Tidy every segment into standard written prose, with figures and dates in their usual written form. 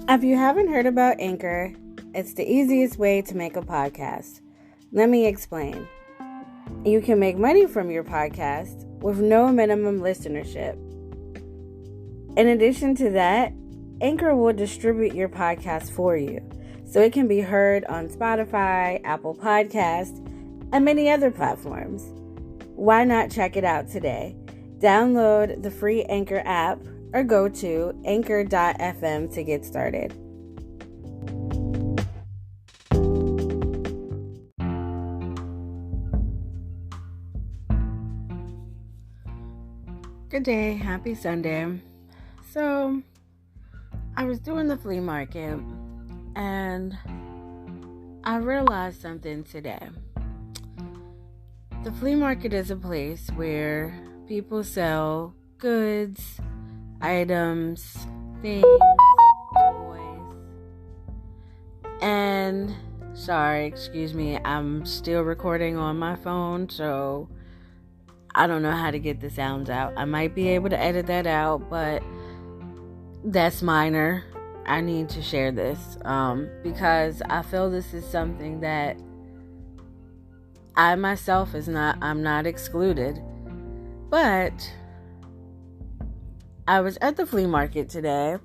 If you haven't heard about Anchor, it's the easiest way to make a podcast. Let me explain. You can make money from your podcast with no minimum listenership. In addition to that, Anchor will distribute your podcast for you, so it can be heard on Spotify, Apple Podcasts, and many other platforms. Why not check it out today? Download the free Anchor app or go to anchor.fm to get started. Good day, happy Sunday. So, I was doing the flea market and I realized something today. The flea market is a place where people sell goods, items, things, toys, and excuse me, I'm still recording on my phone, so I don't know how to get the sounds out. I might be able to edit that out, but that's minor. I need to share this because I feel this is something that I myself I'm not excluded. But I was at the flea market today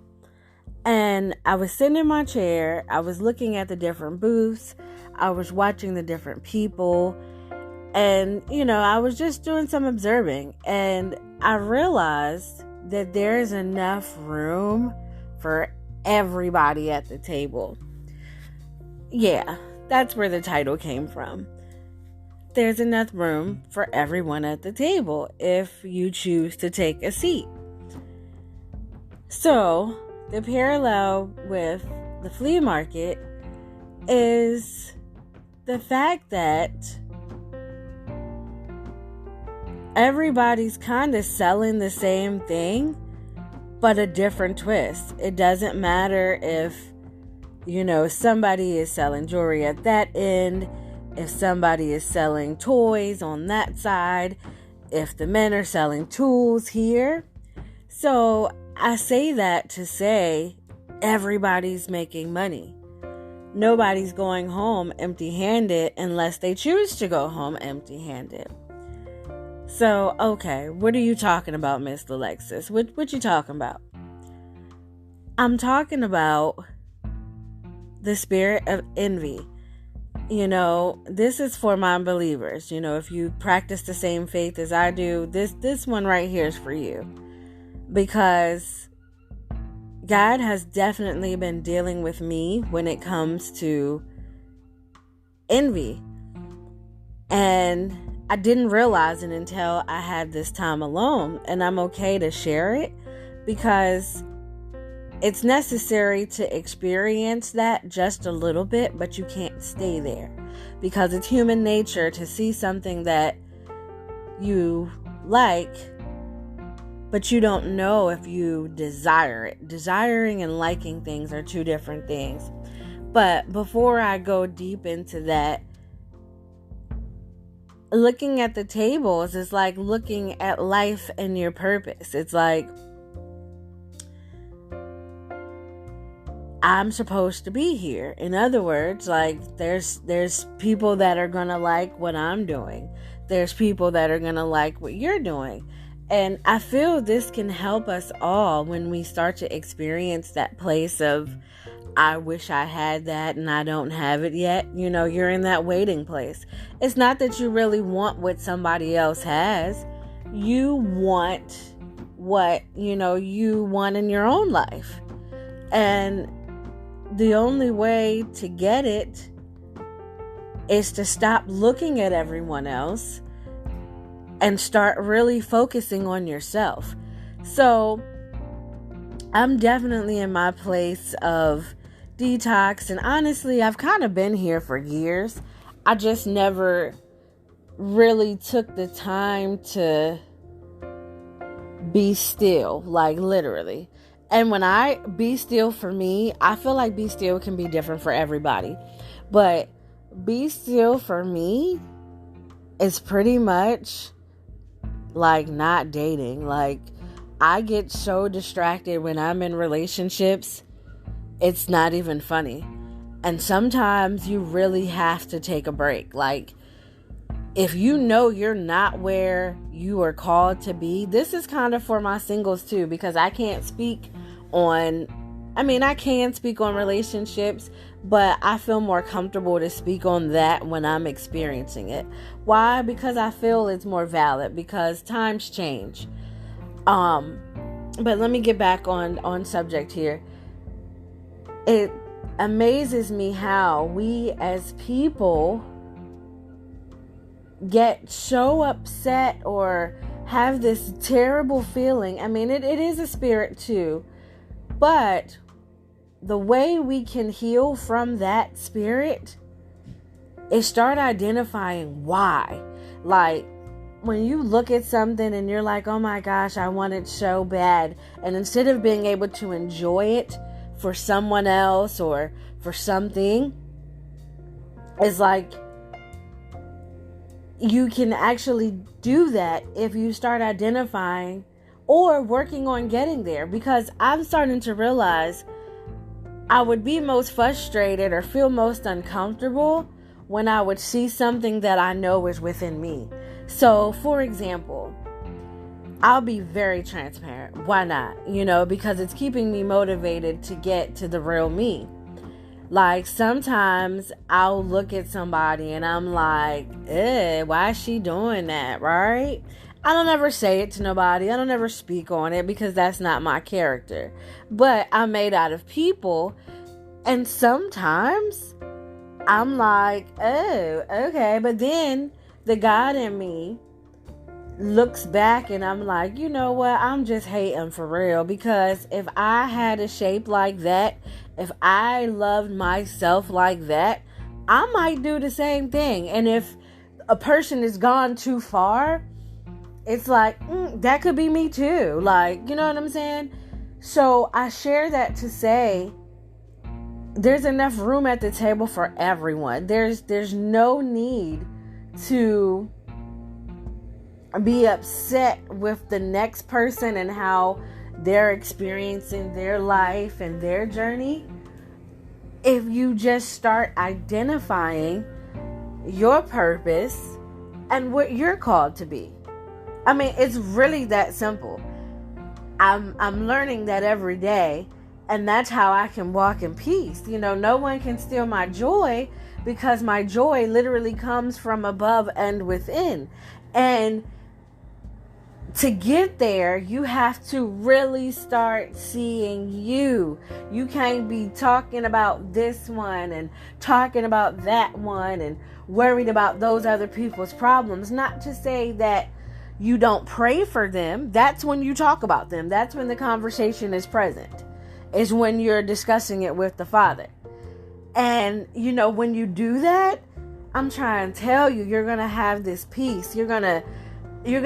and I was sitting in my chair. I was looking at the different booths. I was watching the different people. And, I was just doing some observing. And I realized that there is enough room for everybody at the table. Yeah, that's where the title came from. There's enough room for everyone at the table if you choose to take a seat. So, the parallel with the flea market is the fact that everybody's kind of selling the same thing, but a different twist. It doesn't matter if, somebody is selling jewelry at that end, if somebody is selling toys on that side, if the men are selling tools here. So I say that to say everybody's making money. Nobody's going home empty-handed unless they choose to go home empty-handed. So, okay, what are you talking about, Miss Alexis? What you talking about? I'm talking about the spirit of envy. This is for my believers. If you practice the same faith as I do, this one right here is for you. Because God has definitely been dealing with me when it comes to envy. And I didn't realize it until I had this time alone. And I'm okay to share it because it's necessary to experience that just a little bit, but you can't stay there because it's human nature to see something that you like, but you don't know if you desire it. Desiring and liking things are two different things. But before I go deep into that, looking at the tables is like looking at life and your purpose. It's like, I'm supposed to be here. In other words, like there's people that are going to like what I'm doing. There's people that are going to like what you're doing. And I feel this can help us all when we start to experience that place of, I wish I had that and I don't have it yet. You're in that waiting place. It's not that you really want what somebody else has. You want what, you want in your own life. And the only way to get it is to stop looking at everyone else and start really focusing on yourself. So I'm definitely in my place of detox. And honestly, I've kind of been here for years. I just never really took the time to be still, like literally. And when I be still for me, I feel like be still can be different for everybody. But be still for me is pretty much like not dating. Like I get so distracted when I'm in relationships it's not even funny. And sometimes you really have to take a break. Like, if you know you're not where you are called to be, this is kind of for my singles too, because I can't speak on, I can speak on relationships, but I feel more comfortable to speak on that when I'm experiencing it. Why? Because I feel it's more valid, because times change. But let me get back on subject here. It amazes me how we as people get so upset or have this terrible feeling. It is a spirit too, but the way we can heal from that spirit is start identifying why. Like, when you look at something and you're like, oh my gosh, I want it so bad, and instead of being able to enjoy it for someone else or for something, it's like you can actually do that if you start identifying or working on getting there. Because I'm starting to realize I would be most frustrated or feel most uncomfortable when I would see something that I know is within me. So, for example, I'll be very transparent. Why not? Because it's keeping me motivated to get to the real me. Like, sometimes I'll look at somebody and I'm like, why is she doing that, right? I don't ever say it to nobody. I don't ever speak on it because that's not my character. But I'm made out of people. And sometimes I'm like, oh, okay. But then the God in me looks back and I'm like, you know what? I'm just hating for real. Because if I had a shape like that, if I loved myself like that, I might do the same thing. And if a person has gone too far, it's like, that could be me too. Like, you know what I'm saying? So I share that to say there's enough room at the table for everyone. There's no need to be upset with the next person and how they're experiencing their life and their journey. If you just start identifying your purpose and what you're called to be. It's really that simple. I'm learning that every day, and that's how I can walk in peace. No one can steal my joy, because my joy literally comes from above and within. And to get there, you have to really start seeing you. You can't be talking about this one and talking about that one and worried about those other people's problems. Not to say that you don't pray for them. That's when you talk about them. That's when the conversation is present. Is when you're discussing it with the Father. And, when you do that, I'm trying to tell you, you're going to have this peace. You're going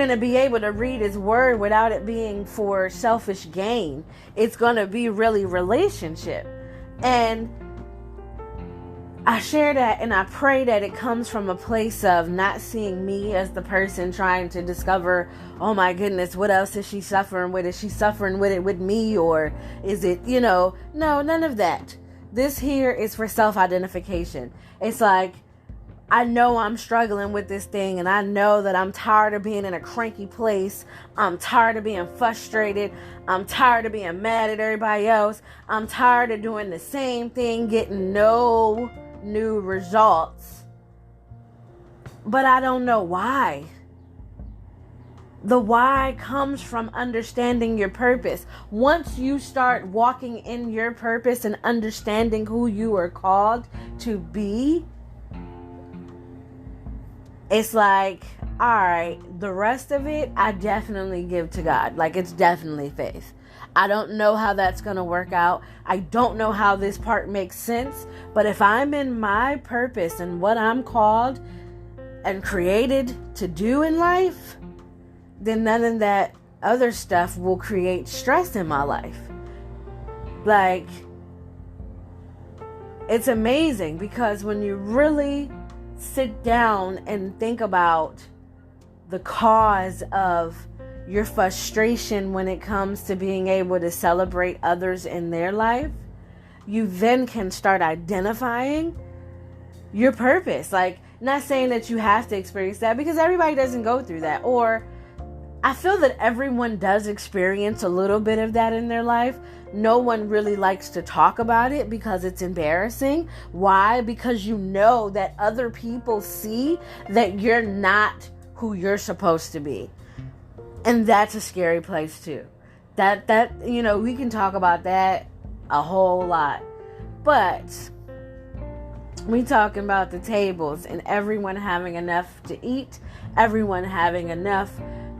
to be able to read His Word without it being for selfish gain. It's going to be really relationship. And I share that and I pray that it comes from a place of not seeing me as the person trying to discover, oh my goodness, what else is she suffering with? Is she suffering with it with me? Or is it, no, none of that. This here is for self-identification. It's like, I know I'm struggling with this thing, and I know that I'm tired of being in a cranky place. I'm tired of being frustrated. I'm tired of being mad at everybody else. I'm tired of doing the same thing, getting no new results. But I don't know why. The why comes from understanding your purpose. Once you start walking in your purpose and understanding who you are called to be, it's like, all right, the rest of it, I definitely give to God. Like, it's definitely faith. I don't know how that's going to work out. I don't know how this part makes sense. But if I'm in my purpose and what I'm called and created to do in life, then none of that other stuff will create stress in my life. Like, it's amazing because when you really sit down and think about the cause of your frustration when it comes to being able to celebrate others in their life, you then can start identifying your purpose. Like, not saying that you have to experience that, because everybody doesn't go through that. Or I feel that everyone does experience a little bit of that in their life. No one really likes to talk about it because it's embarrassing. Why? Because you know that other people see that you're not who you're supposed to be. And that's a scary place too. That we can talk about that a whole lot. But we talking about the tables and everyone having enough to eat, everyone having enough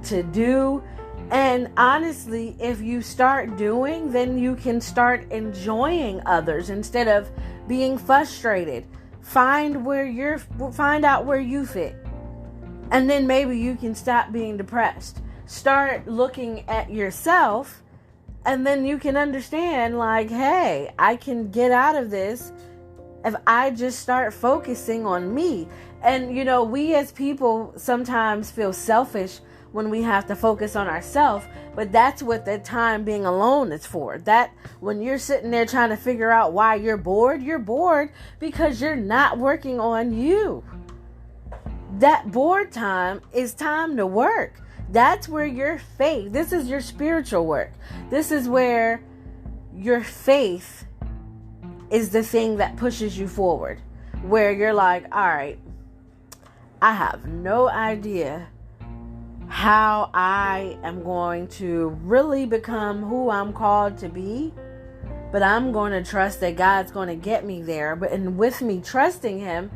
to do. And honestly, if you start doing, then you can start enjoying others instead of being frustrated. Find out where you fit. And then maybe you can stop being depressed. Start looking at yourself, and then you can understand, like, hey, I can get out of this if I just start focusing on me. And, we as people sometimes feel selfish when we have to focus on ourselves, but that's what the time being alone is for. That when you're sitting there trying to figure out why you're bored because you're not working on you. That bored time is time to work. That's where your faith, this is your spiritual work. This is where your faith is the thing that pushes you forward. Where you're like, all right, I have no idea how I am going to really become who I'm called to be, but I'm going to trust that God's going to get me there. And with me trusting Him,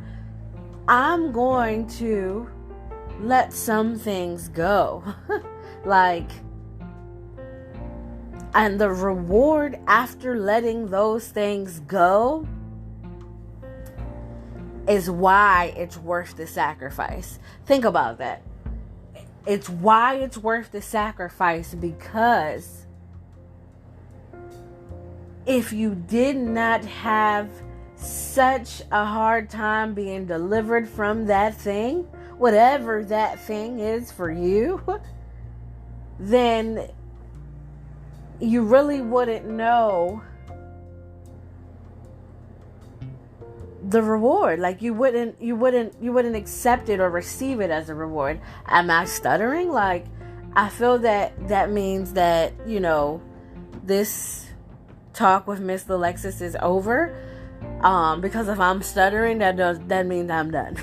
I'm going to let some things go. And the reward after letting those things go is why it's worth the sacrifice. Think about that. It's why it's worth the sacrifice, because if you did not have such a hard time being delivered from that thing, whatever that thing is for you, then you really wouldn't know the reward. Like you wouldn't accept it or receive it as a reward. Am I stuttering? Like, I feel that means that, this talk with Miss Alexis is over. Because if I'm stuttering, that means I'm done.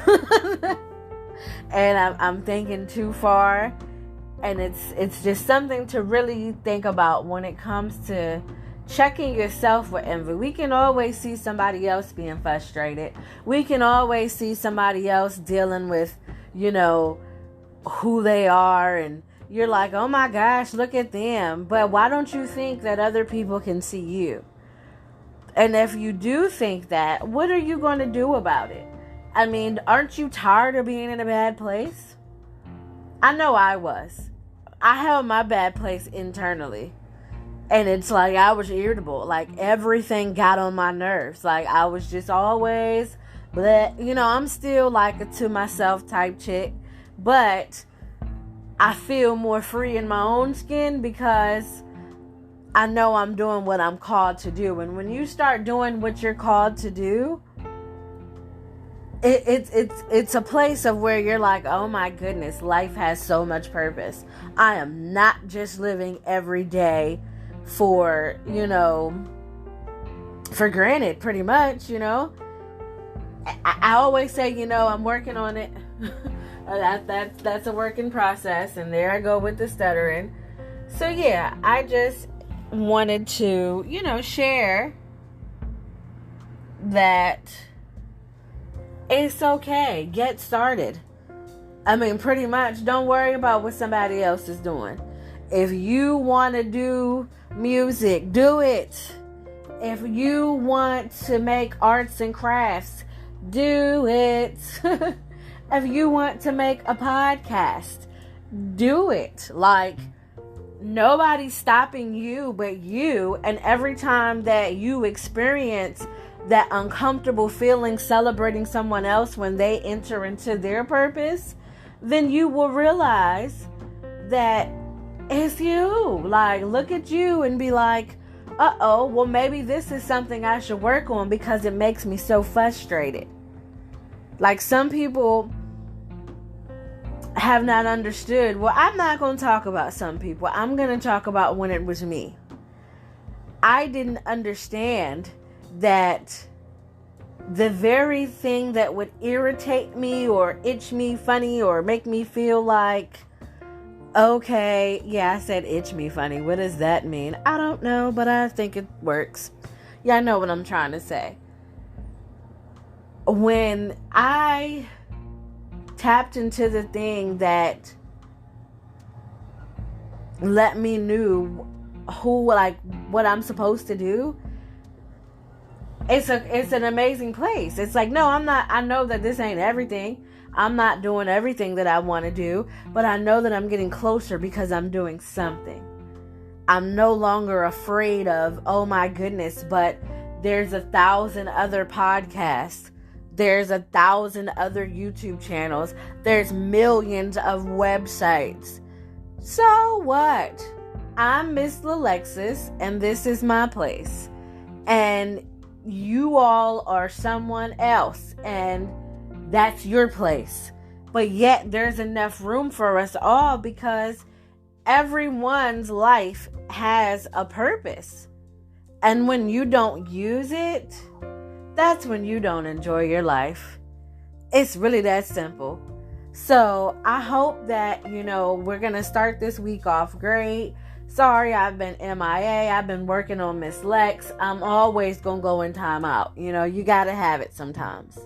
And I'm thinking too far. And it's just something to really think about when it comes to checking yourself with envy. We can always see somebody else being frustrated. We can always see somebody else dealing with, who they are. And you're like, oh my gosh, look at them. But why don't you think that other people can see you? And if you do think that, what are you going to do about it? I mean, aren't you tired of being in a bad place? I know I was. I held my bad place internally. And it's like I was irritable. Like everything got on my nerves. Like I was just always, I'm still like a to myself type chick. But I feel more free in my own skin because I know I'm doing what I'm called to do. And when you start doing what you're called to do, it's a place of where you're like, oh my goodness, life has so much purpose. I am not just living every day for granted, pretty much, I always say, I'm working on it. That's a work in process. And there I go with the stuttering. So yeah, I just wanted to, share that it's okay. Get started. I mean, pretty much, don't worry about what somebody else is doing. If you want to do music, do it. If you want to make arts and crafts, do it. If you want to make a podcast, do it. Like, nobody's stopping you but you. And every time that you experience that uncomfortable feeling celebrating someone else when they enter into their purpose, then you will realize that it's you. Like, look at you and be like, well, maybe this is something I should work on because it makes me so frustrated. Like, some people have not understood. Well, I'm not going to talk about some people. I'm going to talk about when it was me. I didn't understand that the very thing that would irritate me or itch me funny or make me feel like, okay, yeah, I said itch me funny. What does that mean? I don't know, but I think it works. Yeah, I know what I'm trying to say. When I tapped into the thing that let me know what I'm supposed to do, it's an amazing place. It's like, no, I'm not. I know that this ain't everything. I'm not doing everything that I want to do, but I know that I'm getting closer because I'm doing something. I'm no longer afraid of, oh my goodness, but there's 1,000 other podcasts. There's 1,000 other YouTube channels. There's millions of websites. So what? I'm Miss Alexis, and this is my place. And you all are someone else, and that's your place. But yet there's enough room for us all because everyone's life has a purpose. And when you don't use it, that's when you don't enjoy your life. It's really that simple. So I hope that, we're going to start this week off great. Sorry, I've been MIA. I've been working on Miss Lex. I'm always going to go in timeout. You got to have it sometimes.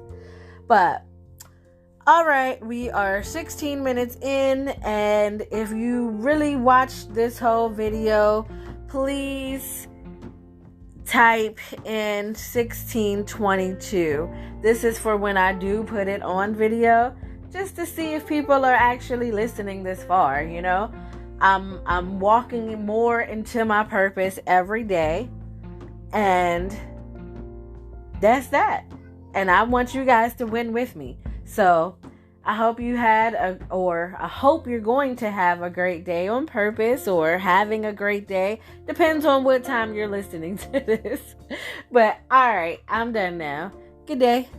But, all right, we are 16 minutes in. And if you really watched this whole video, please type in 1622. This is for when I do put it on video, just to see if people are actually listening this far. I'm walking more into my purpose every day, and that's that. And I want you guys to win with me. So I hope you I hope you're going to have a great day on purpose, or having a great day. Depends on what time you're listening to this. But all right, I'm done now. Good day.